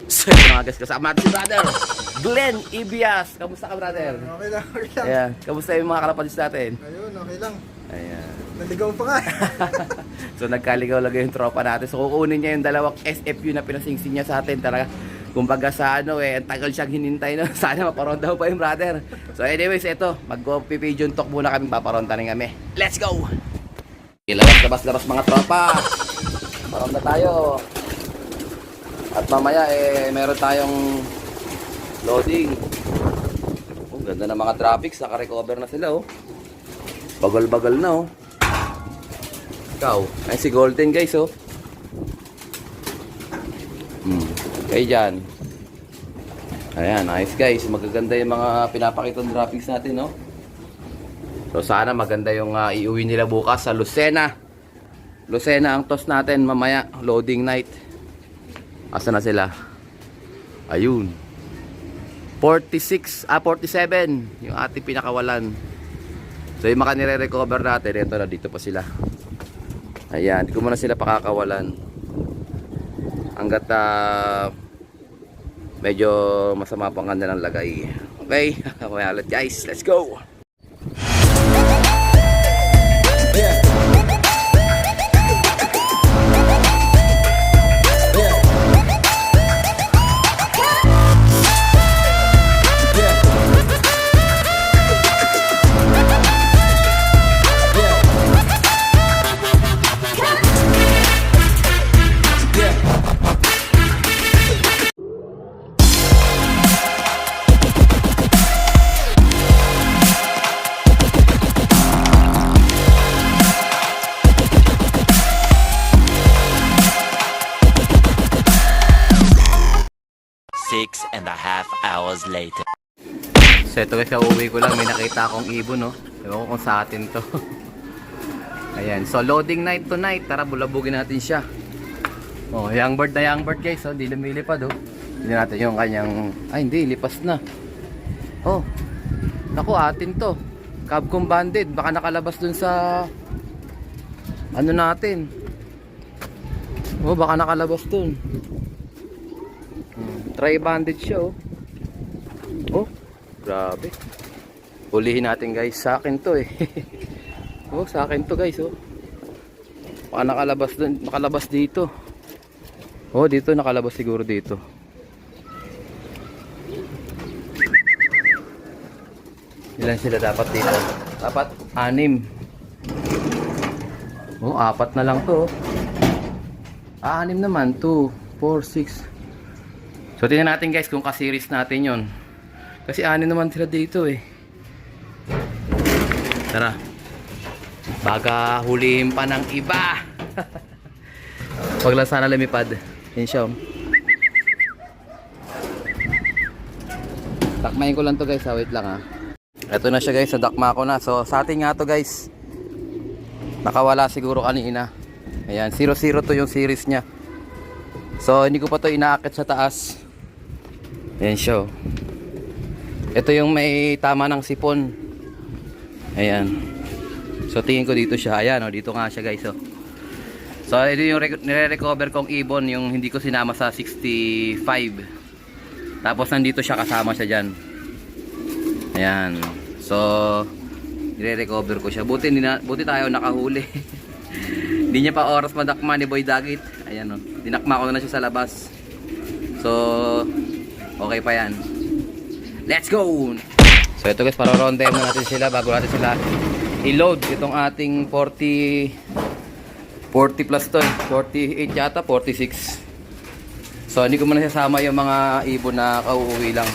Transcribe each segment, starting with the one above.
So yun mga guys, kasama natin si brother Glenn Ibias. Kamusta ka brother? Okay lang, okay lang. Ayan, kamusta yung mga kalapadis natin? Ayun, okay lang. Ayan. Naligaw pa nga. So nagkaligaw lagi yung tropa natin. So kukunin niya yung dalawang SFU na pinasingsing niya sa atin talaga. Kumbaga sa ano ang tagal siyang hinintay no. Sana maparonda pa yung brother. So anyways, ito, mag-pigeon talk muna kami, paparonda rin kami. Let's go! Ilabas mga tropa. Paronda tayo. At mamaya meron tayong loading. Oh, ganda ng mga traffic, naka-recover na sila oh. Bagal-bagal na oh. Ikaw, ay si Golden guys oh. Kayo dyan. Ayan, nice guys. Magaganda yung mga pinapakitang graphics natin no. So sana maganda yung iuwi nila bukas sa Lucena. Lucena ang toss natin mamaya, loading night. Asa na sila? Ayun. 47 yung ating pinakawalan. So yung mga nire-recover natin, ito na, dito pa sila. Ayan, di ko muna sila pakakawalan hanggat medyo masama pang ganda ng lagay. Okay, kaya ulit guys, let's go. Six and a half hours later. So ito guys, kauwi ko lang, may nakita akong ibon no. Ewan ko kung sa atin to. Ayan, so loading night tonight. Tara, bulabugin natin siya. Oh, young bird guys, oh, hindi lumilipad oh. Hindi natin yung kanyang, ay hindi, lipas na. Oh, naku, atin to. Cabcom banded, baka nakalabas dun sa ano natin. Oh, baka nakalabas dun. Try banded siya oh. Oh, grabe. Hulihin natin guys, sa akin to eh. Oh, sa akin to guys oh. Baka nakalabas dun, nakalabas dito. Oh, dito nakalabas siguro dito. Ilan sila dapat dito? Dapat 6. Oh, 4 na lang to. 6 naman, 2, 4, 6. So tingnan natin guys kung ka-series natin yon. Kasi 6 naman sila dito eh. Tara. Baga hulihin pa ng iba. Wag lang sana lumipad. Yan siya. Dakmain ko lang to guys, wait lang ha. Ito na siya guys, nadakma ko na. So sa atin nga to guys, nakawala siguro kanina. Ayan, 0-0 to yung series niya. So hindi ko pa to inaakit sa taas. Ayan siya. Ito yung may tama ng sipon. Ayan. So tingin ko dito siya. Ayan dito nga siya guys oh. So ito yung nire-recover kong ibon, yung hindi ko sinama sa 65. Tapos nandito siya, kasama siya dyan. Ayan. So nire-recover ko siya. Buti tayo nakahuli. Hindi niya pa oras madakma ni Boy Dagit. Ayan dinakma ko na siya sa labas. So okay pa yan. Let's go! So ito guys, paroronde na natin sila bago natin sila i-load itong ating 40 plus to 48 yata, 46. So hindi ko muna sasama yung mga ibon na kauuwi lang.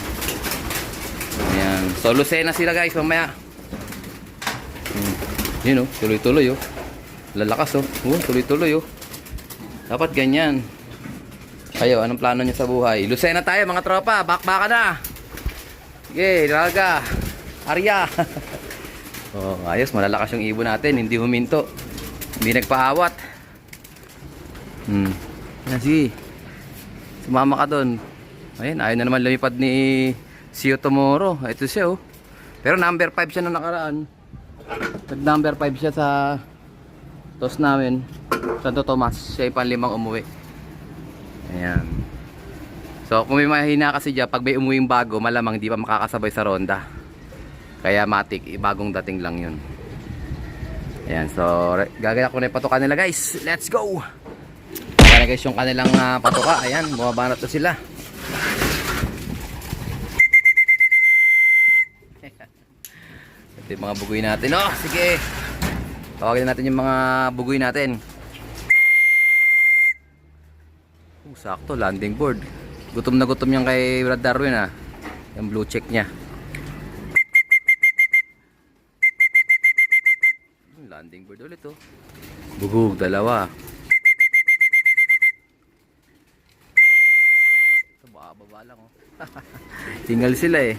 Ayan. So Lucena sila guys mamaya. Yun tuloy-tuloy lalakas tuloy-tuloy dapat ganyan. Kayo, anong plano nyo sa buhay? Lucena tayo mga tropa, bakbaka na. Sige, laga Arya. Oh, ayos, malalakas yung ibon natin, hindi huminto, hindi nagpaawat. Sige, sumama ka doon. Ayun, ayaw na naman lumipad ni Sio Tomoro. Ito siya pero number 5 siya na nakaraan. Nag number 5 siya sa toss namin, Santo Tomas. Siya yung panlimang umuwi. Ayan. So kung may mahina kasi dyan, pag may umuwing bago, malamang hindi pa makakasabay sa ronda. Kaya matik, bagong dating lang yun. Ayan, so gagaya ko na yung patuka nila guys. Let's go! Kaya guys yung kanilang patuka. Ayan, bumaba na to sila. Ito yung mga bugoy natin. Oh, sige! Tawagin natin yung mga bugoy natin. Sakto, landing board. Gutom na gutom yan kay Brad Darwin yung blue check niya. Landing board ulit Bugog, dalawa. Ito, baba lang Tingal sila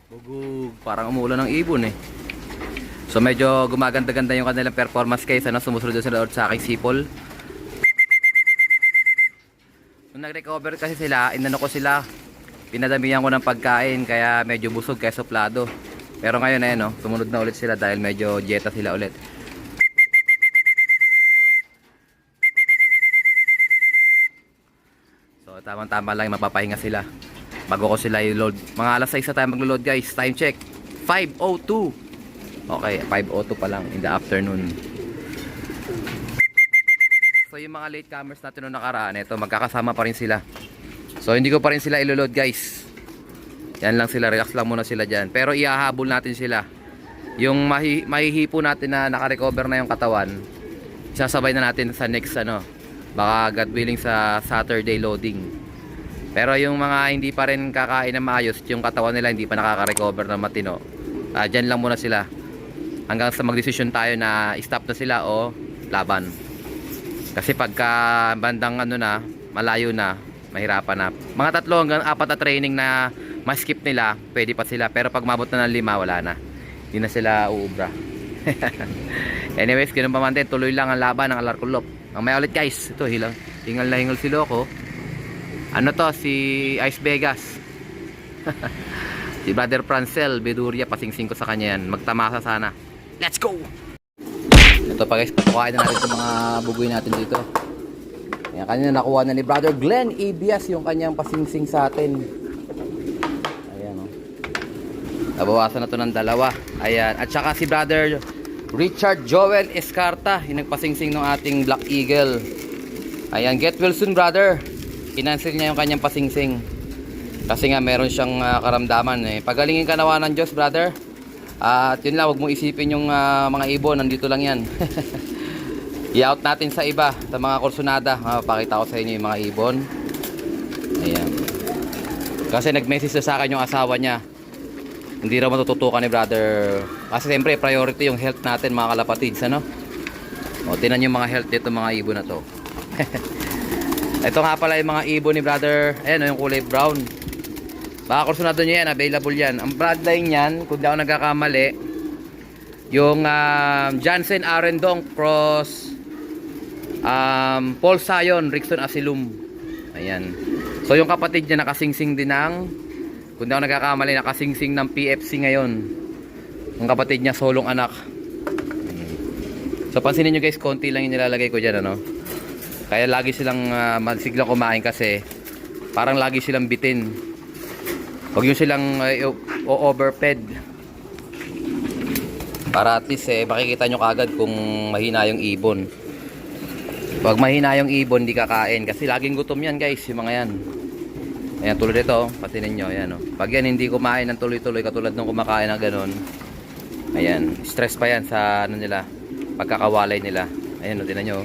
Bugog, parang umuulan ng ibon So medyo gumaganda-ganda yung kanilang performance guys, sumusunod sila sa aking sipol. Nung nag-recover kasi sila, inano ko sila, pinadamihan ko ng pagkain kaya medyo busog kaya suplado. Pero ngayon sumunod na ulit sila dahil medyo dieta sila ulit. So tamang-tama lang mapapahinga sila bago ko sila i-load. Mga alas 6 na tayo maglo-load guys. Time check 5:02. Okay, 5:02 pa lang in the afternoon. So yung mga latecomers natin noong nakaraan, ito magkakasama pa rin sila. So hindi ko pa rin sila ilo-load guys. Yan lang sila, relax lang muna sila dyan. Pero ihahabol natin sila. Yung mahihipo natin na naka-recover na yung katawan, isasabay na natin sa next baka God willing sa Saturday loading. Pero yung mga hindi pa rin kakain na maayos, yung katawan nila hindi pa nakaka-recover na matino, dyan lang muna sila hanggang sa magdesisyon tayo na stop na sila o laban. Kasi pagka bandang malayo na, mahirapan na. Mga 3 hanggang 4 na training na ma-skip nila, pwede pa sila. Pero pag mabot na ng 5, wala na. Hindi na sila uubra. Anyways, ganun pa man din, tuloy lang ang laban ng Alarcolop. Ang may ulit guys, ito hingal na hingal si Loco. Si Ice Vegas. Si Brother Francel Beduria, pasingsing ko sa kanya yan. Magtamasa sana. Let's go! Ito pa guys, patukain na natin sa mga bugoy natin dito. Ayan, kanina nakuha na ni Brother Glenn Ibias yung kanyang pasingsing sa atin. Ayan nabawasan na to ng 2. Ayan, at saka si Brother Richard Joel Escarta, yung nagpasingsing ng ating Black Eagle. Ayan, get well soon brother. Kinansel niya yung kanyang pasingsing kasi nga meron siyang karamdaman Pagalingin ka nawa ng Diyos brother. At yun lang, huwag mong isipin yung mga ibon, nandito lang yan. I-out natin sa iba, sa mga kursunada. Pakita ko sa inyo yung mga ibon. Ayan. Kasi nag-message sa akin yung asawa niya, hindi raw matututukan ni brother. Kasi siyempre priority yung health natin mga kalapatids tinan yung mga health dito mga ibon na to. Ito nga pala yung mga ibon ni brother. Ayan yung kulay brown. Baka kursunado nyo yan, available yan. Ang bloodline yan, kung di ako nagkakamali, yung Jansen Arendong cross Paul Sayon Rickson Asilum. Ayan. So yung kapatid niya nakasingsing din ng, kung di ako nagkakamali, nakasingsing ng PFC ngayon. Yung kapatid niya solong anak. So pansinin nyo guys, konti lang yung nilalagay ko dyan Kaya lagi silang masiglang kumain kasi parang lagi silang bitin. Huwag yung silang overfed. Para at least makikita nyo kagad kung mahina yung ibon. Pag mahina yung ibon, di kakain. Kasi laging gutom yan guys, yung mga yan. Ayan, tulad ito, patinin nyo. Ayan, pag yan hindi kumain ng tuloy-tuloy, katulad nung kumakain ng ganun, ayan, stress pa yan sa nila, pagkakawalay nila. Ayan, tinan nyo.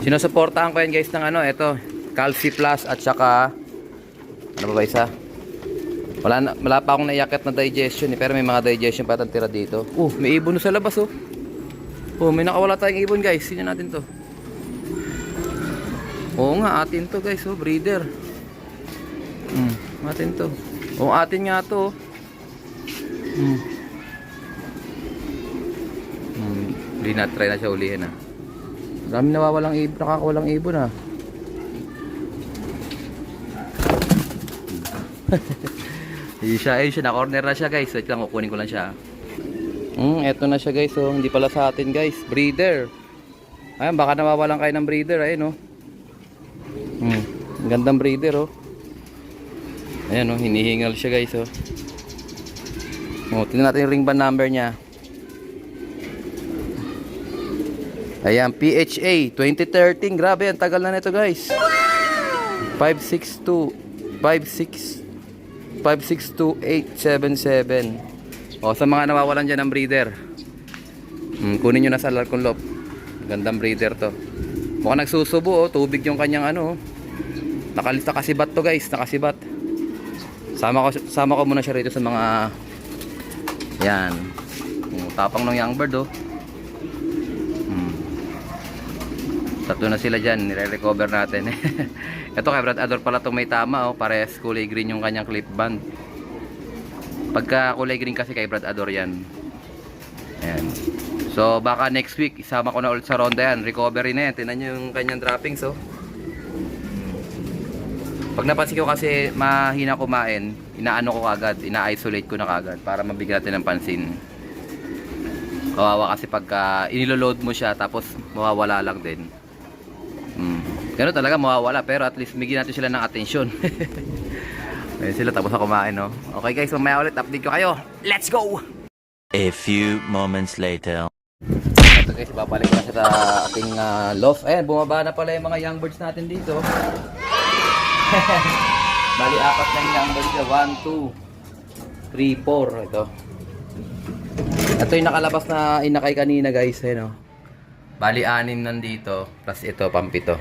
Sinusuportahan ko yan guys ng ito, Calci Plus at saka ano ba isa? Wala pa akong naiakit na digestion pero may mga digestion pa tira dito. May ibon sa labas may nakawala tayong ibon guys. Sino natin to? Oo nga, atin to guys breeder. Atin to. Atin nga to. Hindi na try na siya ulihin Dami nawawalang ibon, nakakawalang ibon Ayun siya, na-corner na siya guys. Wait lang, kukunin ko lang siya. Eto na siya guys. Hindi pala sa atin guys. Breeder. Ayan, baka nawawalan kayo ng breeder. Ayun, oh. Ang gandang breeder, oh. Ayan, oh. Hinihingal siya, guys, oh. Oh, tingnan natin yung ring band number niya. Ayan, PHA 2013. Grabe, ang tagal na nito, guys. 562-877. O, sa mga nawawalan dyan ng breeder, kunin nyo na sa Larcon Loft. Gandang breeder to. Mukhang nagsusubo, oh. Tubig yung kanyang ano, oh. Nakasibat to, guys. Nakasibat. Sama ko muna siya rito sa mga yan. Tapang ng young bird, oh. Tatlo na sila dyan, nire-recover natin. Ito kay Brad Ador pala itong may tama, oh. Parehas kulay green yung kanyang clip band. Pagka kulay green kasi kay Brad Ador yan. Ayan. So baka next week isama ko na ulit sa ronda yan. Recovery na yan. Tingnan nyo yung kanyang droppings, oh. Pag napansin ko kasi mahina kumain, inaano ko agad, ina-isolate ko na agad para mabigyan natin ng pansin. Kawawa kasi pagka iniloload mo siya tapos mawawala lang din. Ganun talaga mawawala, pero at least bigyan natin sila ng atensyon. Ayun sila tapos na kumain, no? Okay guys, mamaya ulit update ko kayo. Let's go! A few moments later. Ito guys, babalik ko na siya sa ating loft. Ayan, bumaba na pala yung mga young birds natin dito. Bali, 4 na yung young birds niya. 1, 2, 3, 4. Ito. Ito yung nakalabas na inakay kanina, guys. Ayan, oh. Bali, 6 nandito. Plus ito, pampito.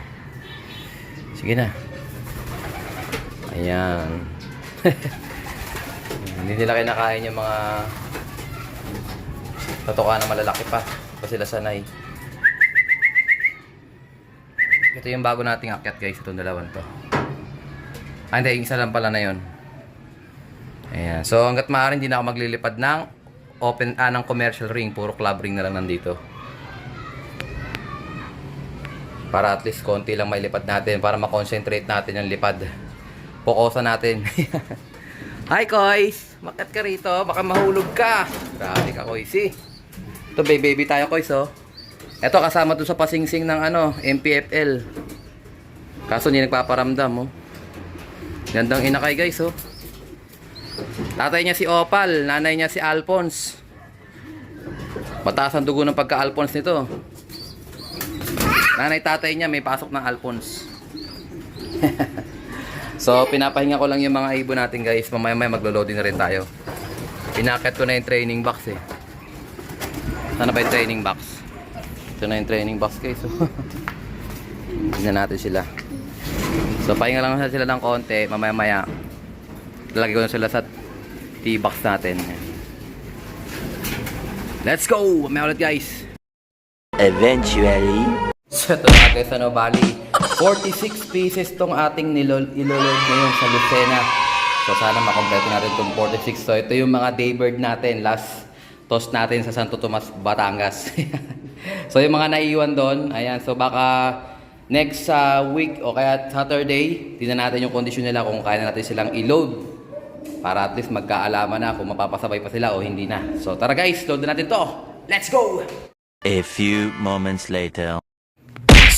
Sige na. Ayan. Hindi nila kinakain yung mga patuka na malalaki pa. Pa sila sanay. Ito yung bago nating akyat, guys. Itong dalawan to. Ah, hindi. Yung isa lang pala na yun. Ayan. So, hanggat maaari, hindi na ako maglilipad ng ng commercial ring. Puro club ring na lang nandito. Para at least konti lang may lipad natin. Para makonsentrate natin yung lipad. Pokosan natin. Hi, Koys! Makat ka rito. Baka mahulog ka. Grabe ka, Koys. Ito, baby tayo, Koys, oh. Ito, kasama doon sa pasingsing ng MPFL. Kaso, hindi nagpaparamdam, oh. Gandang inakay, guys, oh. Tatay niya si Opal, nanay niya si Alphonse. Mataas ang dugo ng pagka-Alphonse nito. Nanay tatay niya may pasok ng Alphonse. So pinapahinga ko lang yung mga ibon natin, guys. Mamaya maglo-loading na rin tayo. Pinakit ko na yung training box, eh. Sana ba yung training box? Ito na yung training box, guys. Tingnan natin sila. So pahinga lang sila ng konti. Mamaya lalagay ko na sila sa T-box natin. Let's go! Mamaya ulit, guys. Eventually. So ito na, guys, bali 46 pieces tong ating iloload ngayon sa Lucena. So sana makompleto natin tong 46. So ito yung mga daybird natin, last toss natin sa Santo Tomas, Batangas. So yung mga naiiwan doon, ayan, so baka next week o kaya Saturday, tingnan natin yung kondisyon nila kung kaya natin silang i-load para at least magkaalaman na kung mapapasabay pa sila o hindi na. So tara, guys, load na natin to. Let's go! A few moments later.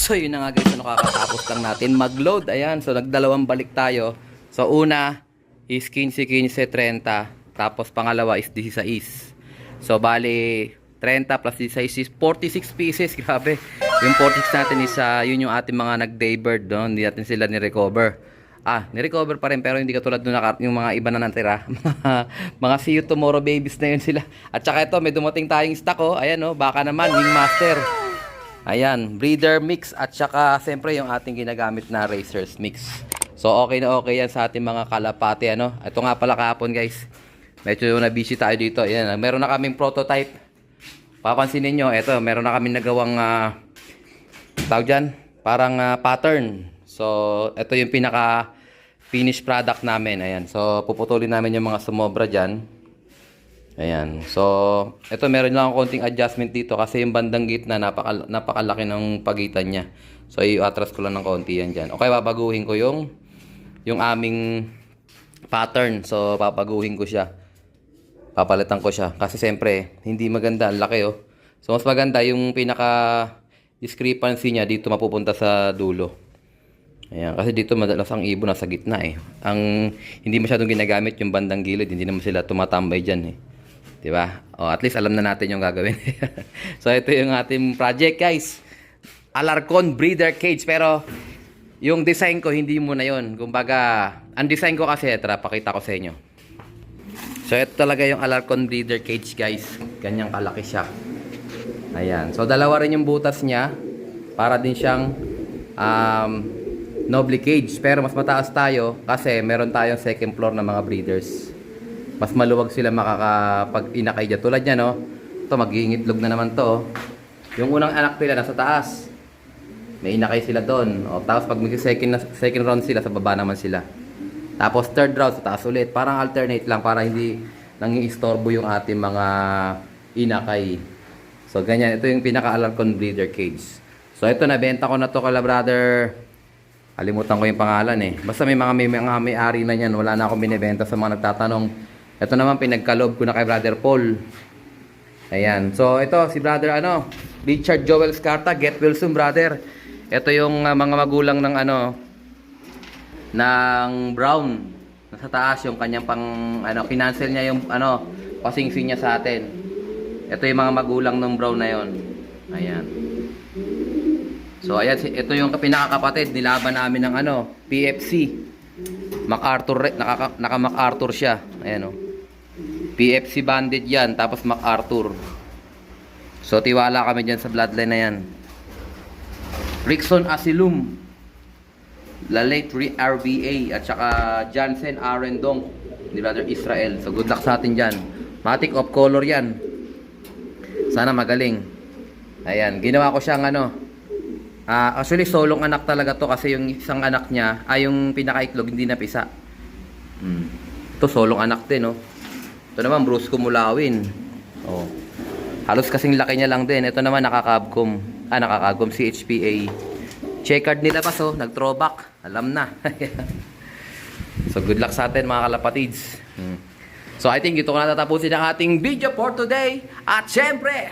So yun na nga, guys, kakatapos lang natin mag-load. Ayan, so nagdalawang balik tayo. So una is 15-15-30, tapos pangalawa is 16. So bali 30 plus 16 is 46 pieces. Grabe. Yung 46 natin is yun yung ating mga nag-daybird, no? Hindi natin sila ni-recover. Ni-recover pa rin, pero hindi katulad nung yung mga iba na natira. Mga see you tomorrow babies na yun sila. At saka ito, may dumating tayong stock, oh. Ayan, oh, baka naman wingmaster. Ayan, breeder mix at saka siyempre yung ating ginagamit na racers mix. So okay na okay yan sa ating mga kalapati, ano. Ito nga pala kahapon, guys. Medyo na busy tayo dito. Ayan, meron na kaming prototype. Papansinin nyo, ito, meron na kaming nagawang tawag dyan, parang pattern. So ito yung pinaka finished product namin. Ayan, so puputulin namin yung mga sumobra dyan. Ayan. So, ito meron lang akong konting adjustment dito kasi yung bandang gitna napakalaki ng pagitan niya. So, i-atras ko lang ng konti yan dyan. Okay, babaguhin ko yung aming pattern. So, papaguhin ko siya. Papalitan ko siya. Kasi siyempre, hindi maganda. Ang laki, oh. So, mas maganda yung pinaka discrepancy niya dito mapupunta sa dulo. Ayan, kasi dito madalas ang ibon nasa gitna eh. Ang hindi masyadong ginagamit yung bandang gilid, hindi naman sila tumatambay diyan eh. 'Di ba? O at least alam na natin yung gagawin. So ito yung ating project, guys. Alarcon breeder cage, pero yung design ko hindi muna 'yon. Kumbaga, ang design ko kasi tara pakita ko sa inyo. So ito talaga yung Alarcon breeder cage, guys. Ganyang kalaki siya. Ayan. So dalawa rin yung butas niya para din siyang noble cage, pero mas mataas tayo kasi meron tayong second floor na mga breeders. Mas maluwag sila makakapag inakay dyan. Tulad niya, no? Ito, mag-iingitlog na naman to. Yung unang anak nila nasa taas. May inakay sila doon. O, tapos pag second round sila, sa baba naman sila. Tapos third round, sa taas ulit. Parang alternate lang para hindi nangiistorbo yung ating mga inakay. So, ganyan. Ito yung pinaka-Alarcon breeder cage. So, ito, nabenta ko na to kala brother. Kalimutan ko yung pangalan eh. Basta may mga may-ari na yan. Wala na akong binibenta sa mga nagtatanong. Ito naman pinagkalob ko na kay Brother Paul. Ayan. So ito si Brother Richard Joel Scarta, Get Wilson brother. Ito yung mga magulang ng ng Brown. Nasa taas yung kanyang pang kinancel niya yung pasingsi niya sa atin. Ito yung mga magulang ng Brown na yon. Ayan. So ayan, ito yung pinakakapatid, nilaban namin ng PFC. MacArthur, naka MacArthur siya. Ayan PFC banded yan, tapos MacArthur. So tiwala kami dyan sa bloodline na yan. Rickson Asilum, Lalate RBA, at saka Jansen Arendong, ni Brother Israel. So good luck sa atin dyan. Matic of color yan. Sana magaling. Ayan, ginawa ko siyang actually solong anak talaga to kasi yung isang anak niya yung pinakaitlog hindi napisa. Ito solong anak din Ito naman Brusco Mulawin. Halos kasing laki niya lang din. Ito naman nakakabcom. Nakakabcom CHPA. Checkered nila pa nag-throwback. Alam na. So good luck sa atin mga kalapatids. So I think ito ko na tatapusin ang ating video for today. At syempre,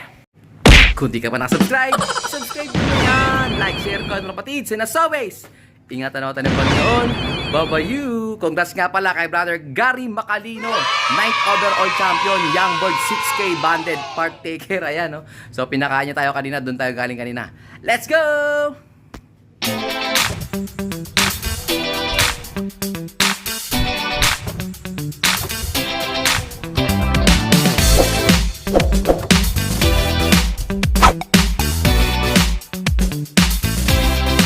kung di ka pa na-subscribe, subscribe mo yan. Like, share, comment, kapatids. And as always, ingatan natin ang Panginoon. Bye-bye. Congrats nga pala kay Brother Gary Macalino, 9th overall champion, Young Bird 6K banded partaker. Ayan, So, pinakain niya tayo kanina. Doon tayo galing kanina. Let's go!